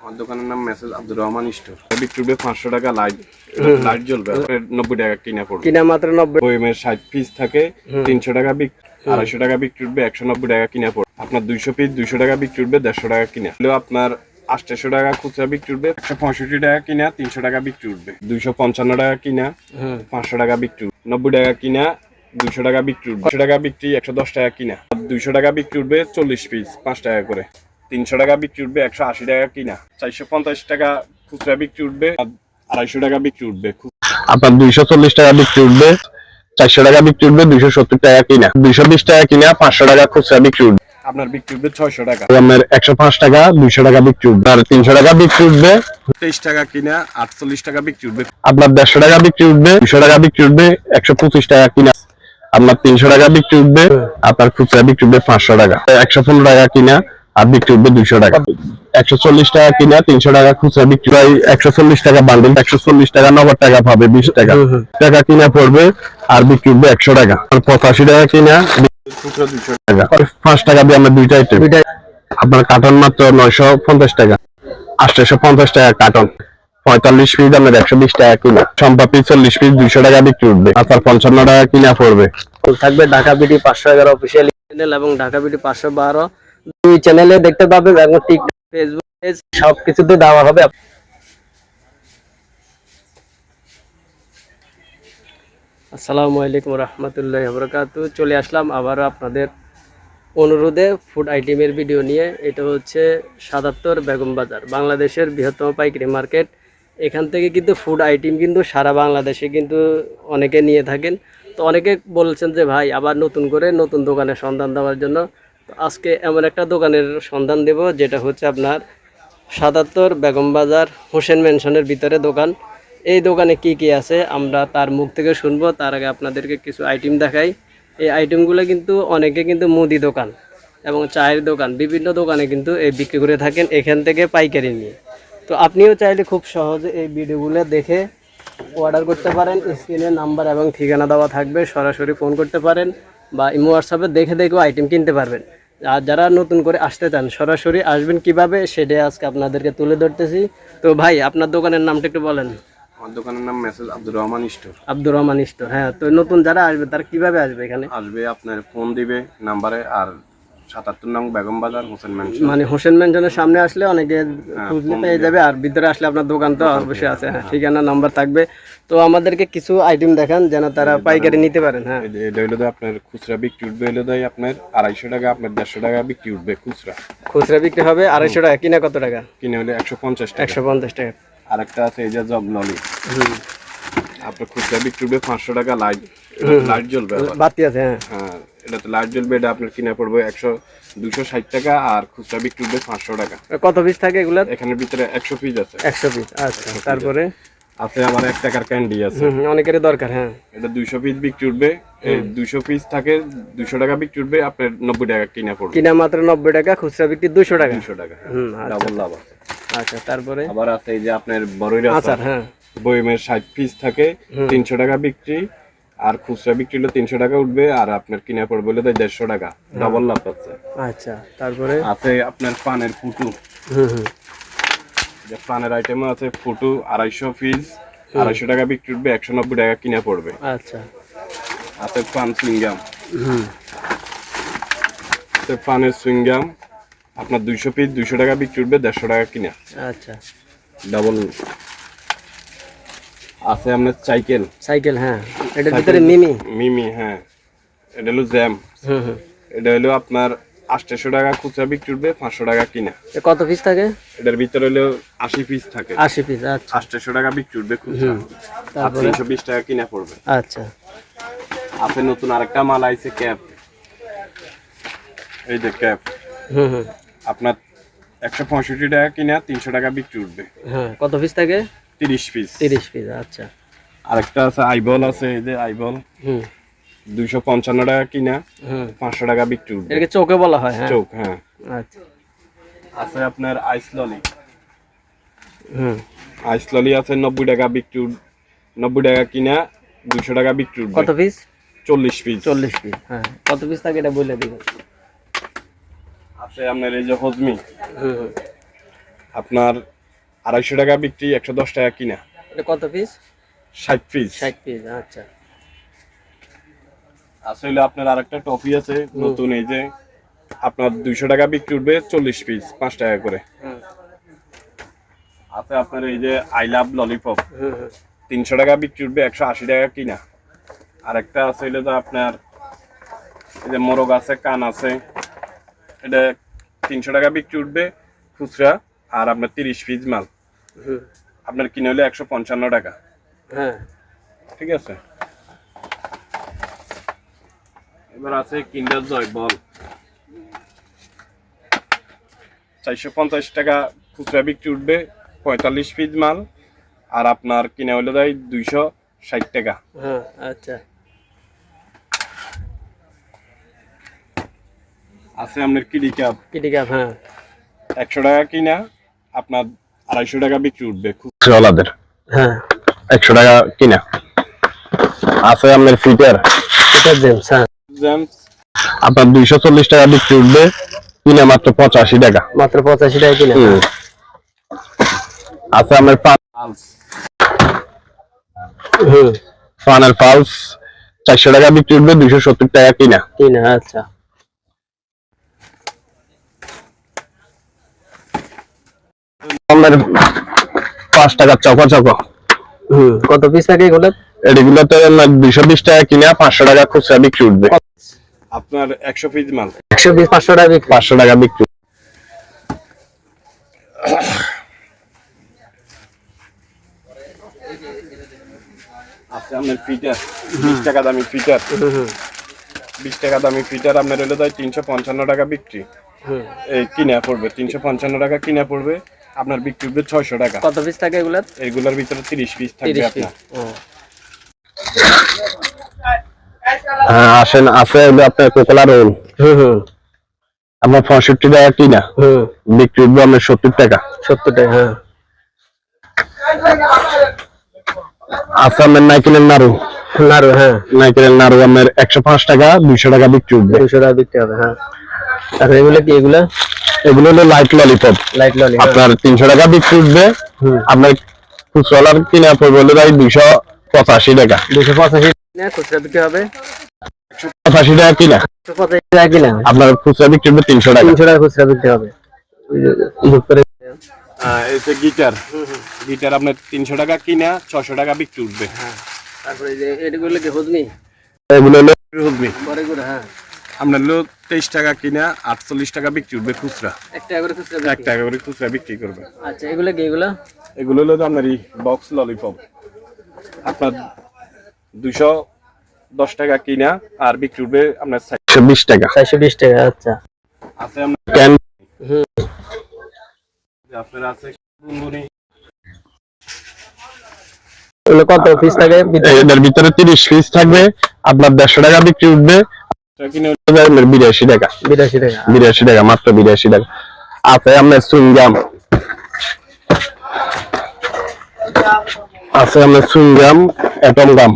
আমার দোকানের নাম মেসেজ আব্দুর রহমান স্টোর। বিক্রি 500 টাকা লাইট লাইট জ্বলবে, 90 টাকা কিনা পড়বে। কিনা মাত্র 90। বইমের 60 পিস থাকে 300 টাকা বিক্রি, 250 টাকা বিক্রি উঠবে, 190 টাকা কিনা পড়বে। আপনার 200 পিস 200 টাকা বিক্রি উঠবে, 150 টাকা কিনা। হলো আপনার 800 টাকা খুচরা বিক্রি উঠবে, 165 টাকা কিনা, 300 টাকা বিক্রি উঠবে, 255 টাকা কিনা, 500 টাকা বিক্রি, 90 টাকা কিনা, 200 টাকা বিক্রি উঠবে, 200 টাকা বিক্রি, 110 টাকা কিনা, 200 টাকা বিক্রি উঠবে 40 পিস 5 টাকা করে, 300 টাকা বিক্রি উঠবে, 180 টাকা কিনা, 450 টাকা খুচরা বিক্রি উঠবে, 250 টাকা বিক্রি উঠবে। আপনার 240 টাকা বিক্রি উঠবে, 400 টাকা বিক্রি উঠবে, 270 টাকা কিনা, 220 টাকা কিনা, 500 টাকা খুচরা বিক্রি উঠবে। আপনার বিক্রি উঠবে 600 টাকা। আপনার 105 টাকা 200 টাকা বিক্রি উঠবে, আর 300 টাকা বিক্রি উঠবে, 23 টাকা কিনা, 48 টাকা বিক্রি উঠবে। আপনার 150 টাকা বিক্রি উঠবে, 200 টাকা বিক্রি উঠবে, 125 টাকা কিনা, আপনার 300 টাকা বিক্রি উঠবে, আপনার খুচরা বিক্রি উঠবে 500 টাকা, 115 টাকা কিনা, আর বিক্রি উঠবে 200 টাকা, 140 টাকা কিনা, 300 টাকা খুচরা বিক্রি হয়, 140 টাকা বান্ডিল, 140 টাকা 90 টাকা পাবে, 20 টাকা টাকা কিনা পড়বে, আর বিক্রি উঠবে 100 টাকা, আর 85 টাকা কিনা, খুচরা 200 টাকা, 5 টাকা দিয়ে আমরা দুইটা আইটেম। আপনার কার্টন মাত্র 950 টাকা, 850 টাকা কার্টন, 45 পিস আপনার 120 টাকা কিনা, সম্পাপি 40 পিস 200 টাকা বিক্রি উঠবে, আপনার 55 টাকা কিনা পড়বে। থাকবে ঢাকা বিডি 511 অফিসিয়াল চ্যানেল এবং ঢাকা বিডি 512 দুই চ্যানেলে দেখতে পাবেন, এবং টিকটক, ফেসবুক পেজ সবকিছুতে দেওয়া হবে। আসসালামু আলাইকুম রহমতুল্লাহি ওয়া বারাকাতুহু। চলে আসলাম আবারও আপনাদের অনুরোধে ফুড আইটেমের ভিডিও নিয়ে। এটা হচ্ছে 77 বেগম বাজার, বাংলাদেশের বৃহত্তম পাইকারি মার্কেট। এখান থেকে কিন্তু ফুড আইটেম কিন্তু সারা বাংলাদেশে কিন্তু অনেকে নিয়ে থাকেন। তো অনেকে বলছেন যে ভাই আবার নতুন করে নতুন দোকানের সন্ধান দেওয়ার জন্য। তো আজকে এমন একটা দোকানের সন্ধান দেব যেটা হচ্ছে আপনার 77 বেগম বাজার হোসেন মেনশনের ভিতরে দোকান। এই দোকানে কি কি আছে আমরা তার মুখ থেকে শুনবো। তার আগে আপনাদেরকে কিছু আইটেম দেখাই। এই আইটেমগুলো কিন্তু অনেকে কিন্তু মুদি দোকান এবং চায়ের দোকান, বিভিন্ন দোকানে কিন্তু এই বিক্রি করে থাকেন এখান থেকে পাইকারি নিয়ে। তো আপনিও চাইলে খুব সহজে এই ভিডিওগুলো দেখে অর্ডার করতে পারেন। স্ক্রিনে নাম্বার এবং ঠিকানা দেওয়া থাকবে, সরাসরি ফোন করতে পারেন বা ইমো হোয়াটসঅ্যাপে দেখে দেখেও আইটেম কিনতে পারবেন। আর যারা নতুন করে আসতে চান সরাসরি আসবেন কিভাবে সেটাই আজকে আপনাদেরকে তুলে ধরতেছি। তো ভাই আপনার দোকানের নামটা একটু বলেন। আমার দোকানের নাম message Abdur Rahman store. Abdur Rahman store, হ্যাঁ। তো নতুন যারা আসবে তারা কিভাবে আসবে এখানে? আসবে আপনার ফোন দিবে নাম্বারে, আর 77 নং বেগম বাজার হোসেন মেনশন, মানে হোসেন মেনশনের সামনে আসলে অনেকে খুঁজলে পেয়ে যাবে। আর ভিতরে আসলে আপনার দোকান তো অবশ্যই আছে, হ্যাঁ, ঠিকানা নাম্বার থাকবে। তো আমাদেরকে কিছু আইটেম দেখান যেন তারা পাইকারি নিতে পারেন। হ্যাঁ, এটা হইলো আপনার খুচরা বিক্রি উঠবে হইলো আপনার 250 টাকা, আপনার 150 টাকা বিক্রি উঠবে খুচরা। খুচরা বিক্রি হবে 250 টাকা, কিনা কত টাকা? কিনে হলে 150 টাকা। 150 টাকা। আরেকটা আছে এই যে জব ললি, আপনার খুচরা বিক্রি উঠবে 500 টাকা লাইট লাইট জ্বলবে, বাতি আছে, হ্যাঁ হ্যাঁ, এটাতে লাইট জ্বলবে। এটা আপনার কিনা পড়বে 260 টাকা, আর খুচরা বিক্রি উঠবে 500 টাকা। কত পিস থাকে এগুলা? এখানের ভিতরে 100 পিস আছে। 100 পিস, আচ্ছা। তারপরে আছে আমার 1 টাকার ক্যান্ডি আছে, অনেকের দরকার, হ্যাঁ। এটা 200 পিস বিক্রি উঠবে, 200 পিস থাকে 200 টাকা বিক্রি উঠবে, আপনার 90 টাকা কিনা পড়বে। কিনা মাত্র 90 টাকা, খুচরা বিক্রি 200 টাকা। 200 টাকা, ডাবল লাভ আছে। আচ্ছা, তারপরে আবার আছে এই যে আপনার বড়ই আচার, হ্যাঁ। বইমের 60 পিস থাকে 300 টাকা বিক্রি, আর খুচরা বিক্রি হলে 300 টাকা উঠবে, আর আপনার কিনা পড়বে হলে 150 টাকা, ডাবল লাভ আছে। আচ্ছা, তারপরে আছে আপনার পানের ফুটু, যে পানের আইটেম আছে ফুটু 250 পিস, 250 টাকা বিক্রি উঠবে, 190 টাকা কিনা পড়বে। আচ্ছা, আছে পান সুইংগাম, পানের সুইংগাম আপনার 200 পিস 200 টাকা বিক্রি উঠবে, 150 টাকা কিনা। আচ্ছা, ডাবল। আছে আপনার সাইকেল, সাইকেল, হ্যাঁ। এটার ভিতরে মিমি মিমি, হ্যাঁ, এটা হলো জ্যাম। এটা হলো আপনার 800 টাকা খুচরা বিক্রি উঠবে, 500 টাকা কিনা। কত পিস থাকে? এটার ভিতরে হলো 80 পিস থাকে, 80 পিস, আচ্ছা। 800 টাকা বিক্রি উঠবে খুচরা, আর 320 টাকা কিনা পড়বে। আচ্ছা, আছে নতুন আরেকটা মাল আইছে ক্যাপ, এই যে ক্যাপ, আপনার 165 টাকা কিনা, 300 টাকা বিক্রি উঠবে, হ্যাঁ। কত পিস থাকে? 30 পিস। 30 পিস, আচ্ছা। আরেকটা আছে আইবল, আছে এই যে আইবল, 255 টাকা কিনা, 500 টাকা বিক্রি উঠবে। এটাকে চোখে বলা হয়, হ্যাঁ, চোখ, হ্যাঁ। আচ্ছা। আছে আপনার আইস ললি, আইস ললি আছে 90 টাকা বিক্রি, 90 টাকা কিনা, 200 টাকা বিক্রি উঠবে। কত পিস? 40 পিস। 40 পিস, হ্যাঁ। কত পিস থাকে এটা বলে দিবেন। আছে আপনার এই যে হজমি, আপনার 250 টাকা বিক্রি, 110 টাকা কিনা। এটা কত পিস? 60 পিস। 60 পিস, আচ্ছা। আসলে আপনার আরেকটা টফি আছে নতুন, এই যে আপনার 200 টাকা বিক্রি উঠবে 40 পিস 5 টাকা করে। আছে আপনার এই যে আই লাভ ললিপপ, 300 টাকা বিক্রি উঠবে, 180 টাকা কিনা। আরেকটা আছে হইলে তো আপনার এই যে মোরগ আছে, কান আছে, এটা 300 টাকা বিক্রি উঠবে খুচরা, আর আপনার 30 পিস মাল আপনার কিনে হলে 155 টাকা। হ্যাঁ, ঠিক আছে। এবার আছে কিন্ডার জয় বল, 450 টাকা খুচরা বিক্রি উঠবে, 45 পিস মাল, আর আপনার কিনে হলে যায় 260 টাকা। হ্যাঁ, আচ্ছা। আছে আপনার কিডি কাপ, হ্যাঁ, 100 টাকা কিনা, আপনার 250 টাকা বিক্রি উঠবে খুচরাওয়ালাদের। হ্যাঁ, 100 টাকা কিনা। আছে আপনার ফিটার জেমস, হ্যাঁ, জেমস, আপনার 240 টাকা বিক্রি উঠবে, কিনা মাত্র 85 টাকা। মাত্র 85 টাকা কিনা। আছে আপনার পালস, ফানের পালস 400 টাকা বিক্রি উঠবে, 270 টাকা কিনা। আচ্ছা। আপনার 5 টাকা চকো চকো, কত পিস থাকে এগুলো? এগুলোতে 220 টাকা কিনা, 500 টাকা খুচরা বিক্রি উঠবে। আপনার 100 পিস মাল 100 পিস 500 টাকা বিক্রি। 500 টাকা বিক্রি। আছে আপনার ফিটার, 20 টাকা দামি ফিটার, 20 টাকা দামি ফিটার আপনার হলে তাই 355 টাকা বিক্রি, এই কিনা পড়বে 355 টাকা কিনা পড়বে, আপনার বিক্রি হবে 600 টাকা। কত পিস থাকে এগুলার? এগুলোর ভিতরে 30 পিস থাকবে আপনার। হ্যাঁ, আসেন। আছে আপনার কোকোলা রোল, আপনার 65 টাকা কিনা, বিক্রি হবে আপনার 70 টাকা। 70 টাকা, হ্যাঁ। আছে আপনার নাইকেলের নাড়ু, হ্যাঁ, নাইকেলের নাড়ু আপনার 105 টাকা, 200 টাকা বিক্রি উঠবে। 200 টাকা বিক্রি হবে, হ্যাঁ। আর এগুলো কি? এগুলো হলো লাইট ললিপপ, আপনার 300 টাকা বিক্রি উঠবে, আপনার খুচরার কিনা পড়বে হলো তাই 285 টাকা। 285 খুচরা বিক্রি হবে, 185 টাকা কিনা, 185 টাকা কিনা, আপনার খুচরা বিক্রি হবে 300 টাকা। 300 টাকা খুচরা বিক্রি হবে। এই যে গিটার, গিটার আপনার 300 টাকা কিনা, 600 টাকা বিক্রি উঠবে। তারপরে যে এগুলো কি হুজমি? এগুলো হলো হুজমি, বড়গুলো, হ্যাঁ। আপনার হলো 23 টাকা কিনা, 48 টাকা বিক্রি উঠবে খুচরা। 1 টাকা করে খুচরা, 1 টাকা করে খুচরা বিক্রি করবে। আচ্ছা, এগুলো কি? এগুলো হলো আপনার এই বক্স ললিপপ, আপনার 210 টাকা কিনা, আর বিক্রি উঠবে আপনার 420 টাকা। 420 টাকা, আচ্ছা। আছে আপনার ক্যান, আপনার আছে গুনগুনি, এগুলো কত পিস থাকে? এর ভিতরে 30 পিস থাকবে, আপনার 150 টাকা বিক্রি উঠবে, কিনে হলো 82 টাকা। 82 টাকা, 82 টাকা, মাত্র 82 টাকা। আছে আপনার সুইংগাম, আছে আপনার সুইংগাম অ্যাটম গাম,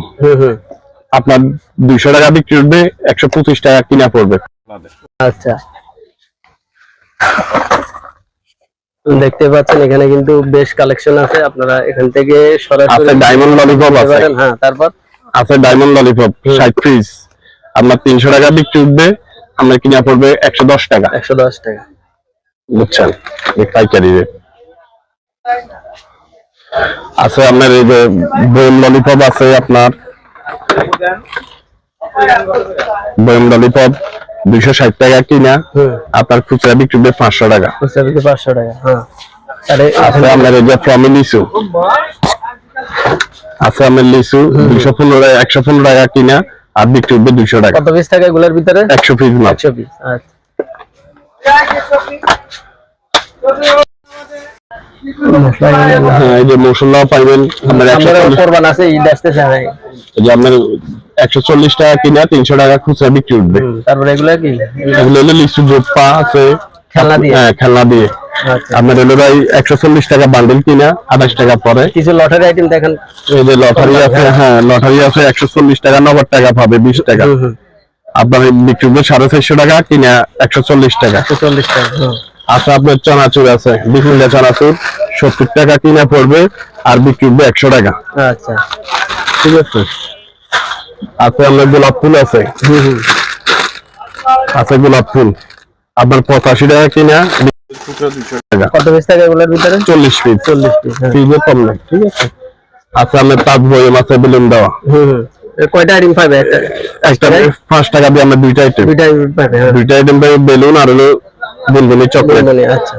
আপনার 200 টাকা বিক্রি উঠবে, 125 টাকা কিনা পড়বে। আচ্ছা, দেখতে পাচ্ছেন এখানে কিন্তু বেশ কালেকশন আছে, আপনারা এখান থেকে সরাসরি। ডায়মন্ড ললিপপ আছে, হ্যাঁ। তারপর আছে ডায়মন্ড ললিপপ 60 পিস, আপনার 300 টাকা বিক্রি উঠবে, আপনার কিনা পড়বে 110 টাকা। 110 টাকা, বুঝছেন, পাইকারি রেট। আছে আপনার এই যে বয়েম ললিপপ আছে, আপনার বয়েম ললিপপ 260 টাকা কিনা, আপনার খুচরা বিক্রি হবে 500 টাকা। খুচরা বিক্রি 500 টাকা, হ্যাঁ। আরে আছে আপনার এই যে ফ্রমি লিচু, আছে আপনার লিচু 115 টাকা কিনা, আর বিক্রি হবে 200 টাকা। কত পিস থাকে এগুলোর ভিতরে? 100 পিস মাল। 100 পিস, আচ্ছা। হ্যাঁ, এই যে মশলা পাইবেন আপনার 140 কোরবান আছে, ঈদ আসতেছে, হ্যাঁ। এই যে আপনার 140 টাকা কিনা, 300 টাকা খুচরা বিক্রি উঠবে। তারপরে এগুলো কি? এগুলো হলো লিচু জোপা আছে, খেলনা দিয়ে, হ্যাঁ খেলনা দিয়ে। আপনার হলো ভাই 140 টাকা বান্ডেল কিনা, 28 টাকা পরে। কিছু লটারি আইটেম দেখেন, এই যে লটারি আছে, হ্যাঁ লটারি আছে, 140 টাকা 90 টাকা পাবে, 20 টাকা। আপনার বিক্রি হবে 450 টাকা কিনা, 140 টাকা। 140 টাকা, আচ্ছা আপনার চানাচুর আছে, বিপুলিয়া চানাচুর 70 টাকা কিনা পড়বে আর বিক্রি হবে 100 টাকা। আচ্ছা ঠিক আছে। আছে আপনার গোলাপ ফুল আছে, আছে গোলাপ ফুল আপনার 85 টাকা কিনা, টুকরা 200 টাকা। কত পিস থাকে এগুলোর ভিতরে? 40 পিস। 40 পিস। পিসে কম নাই। ঠিক আছে। আচ্ছা আপনার তাজ বয়ম আছে বেলুন দেওয়া। এর কয়টা আইটেম পাবে? একটা 5 টাকা দিয়ে আমরা দুইটা আইটেম পাবে। দুইটা আইটেম পাবে, বেলুন আর হলো বুনবুনি চকলেট। আচ্ছা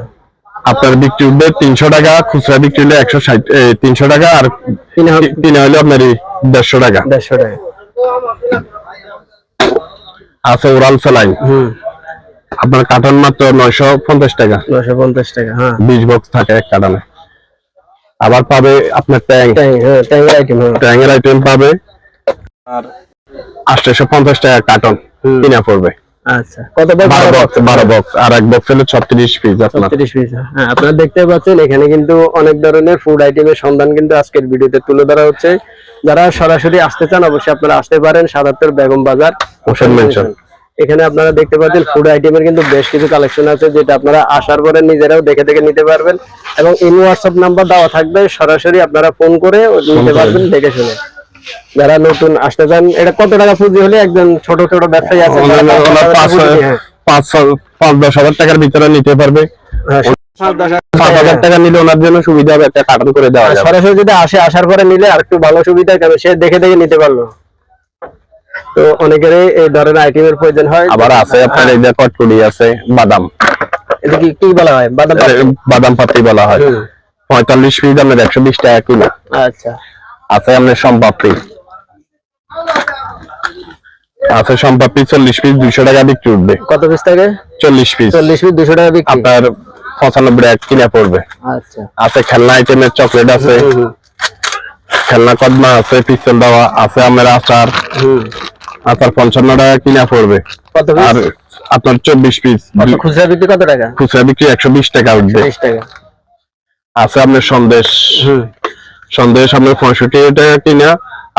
আপনার বিক্রি উঠবে 300 টাকা, খুচরা বিক্রি হলে 160 300 টাকা, আর কিনা হলে আপনার 150 টাকা। 150 টাকা। আছে ওরাল স্যালাইন, আপনার কার্টন মাত্র 950 টাকা। 950 টাকা। হ্যাঁ 20 বক্স থাকে এক কার্টনে। আবার পাবে আপনার ট্যাঙ্গের আইটেম। ট্যাঙ্গের আইটেম পাবে আর 850 টাকা কার্টন কিনা পড়বে। আচ্ছা কত বক্স? 12 বক্স, আর এক বক্স হলো 36 পিস। আপনার 36 পিস। হ্যাঁ আপনারা দেখতে পাচ্ছেন এখানে কিন্তু অনেক ধরনের ফুড আইটেমের সন্ধান কিন্তু আজকের ভিডিওতে তুলে ধরা হচ্ছে। যারা সরাসরি আসতে চান অবশ্যই আপনারা আসতে পারেন 77 বেগম বাজার হোসেন মেনশন। এখানে আপনারা দেখতে পাচ্ছেন ফুড আইটেমের কিন্তু বেশ কিছু কালেকশন আছে, যেটা আপনারা আসার পরে নিজেরাও দেখে দেখে নিতে পারবেন, এবং ইন হোয়াটসঅ্যাপ নাম্বার দেওয়া থাকবে, সরাসরি আপনারা ফোন করে নিতে পারবেন দেখে শুনে। যারা নতুন আসতে চান, এটা কত টাকা পুঁজি হলে একজন ছোট ছোট ব্যবসায়ী আছে 5-10 হাজার টাকার ভিতরে নিতে পারবে। 5,000 টাকা নিলে ওনার জন্য সুবিধা হবে, একটা কার্টন করে দেওয়া যাবে। সরাসরি যদি আসার পরে নিলে আর একটু ভালো সুবিধা, কারণ সে দেখে দেখে নিতে পারলো। তো অনেকেরই এই ধরনের আইটেমের প্রয়োজন হয়। আবার আছে আপনার এই যে কটকটি আছে, বাদাম, এটা কি বলা হয়? বাদাম পাতি বলা হয়। 45 পিস আপনার 120 টাকা কিনা। আচ্ছা আছে আপনার সম্পাপড়ি, আছে সম্পাপড়ি 40 পিস 200 টাকা বিক্রি উঠবে। কত পিস থাকে? 40 পিস। 40 পিস 200 টাকা বিক্রি। আপনার 95 টাকা কিনা পড়বে। আচ্ছা আছে খেলনা আইটেমের চকলেট আছে, খেলনা কদমা আছে, পিস্তল দেওয়া আছে, আমার আচার, আচার 55 টাকা কিনা পড়বে। কত পিস? আর আপনার 24 পিস। খুচরা বিক্রি কত টাকা? খুচরা বিক্রি 120 টাকা উঠবে। 20 টাকা। আছে আপনার সন্দেশ, সন্দেশ আপনার 65 টাকা কিনা,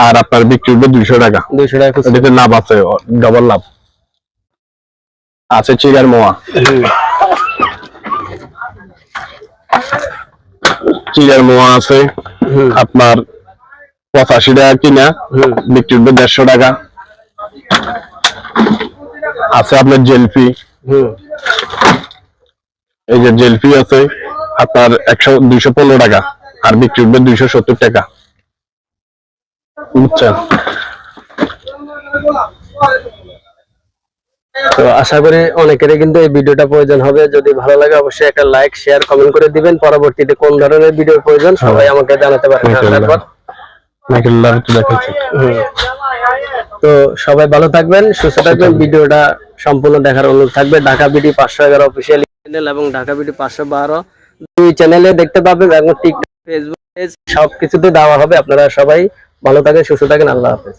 আর আপনার বিক্রি উঠবে 200 টাকা। 200 টাকা খুচরা। এটাতে লাভ আছে, ডবল লাভ আছে। চিগার মোয়া, চিগার মোয়া আছে আপনার 85 টাকা কিনা, বিক্রি উঠবে 150 টাকা। আছে আপনার জেলপি, এই যে জেলপি আছে আপনার 215 টাকা, আর বিক্রি উঠবে 270 টাকা। বুঝছেন? তো আশা করি অনেকেরই কিন্তু এই ভিডিওটা প্রয়োজন হবে। যদি ভালো লাগে অবশ্যই একটা লাইক শেয়ার কমেন্ট করে দিবেন। পরবর্তীতে কোন ধরনের ভিডিও প্রয়োজন সবাই আমাকে জানাতে পারেন। তো সবাই ভালো থাকবেন, সুস্থ থাকবেন। ভিডিওটা সম্পূর্ণ দেখার অনুরোধ থাকবে। ঢাকা বিডি 511 অফিসিয়াল চ্যানেল এবং ঢাকা বিডি 512 দুই চ্যানেলে দেখতে পাবেন, এবং টিকটক, ফেসবুক পেজ সবকিছুতে দেওয়া হবে। আপনারা সবাই ভালো থাকেন, সুস্থ থাকেন। আল্লাহ হাফেজ।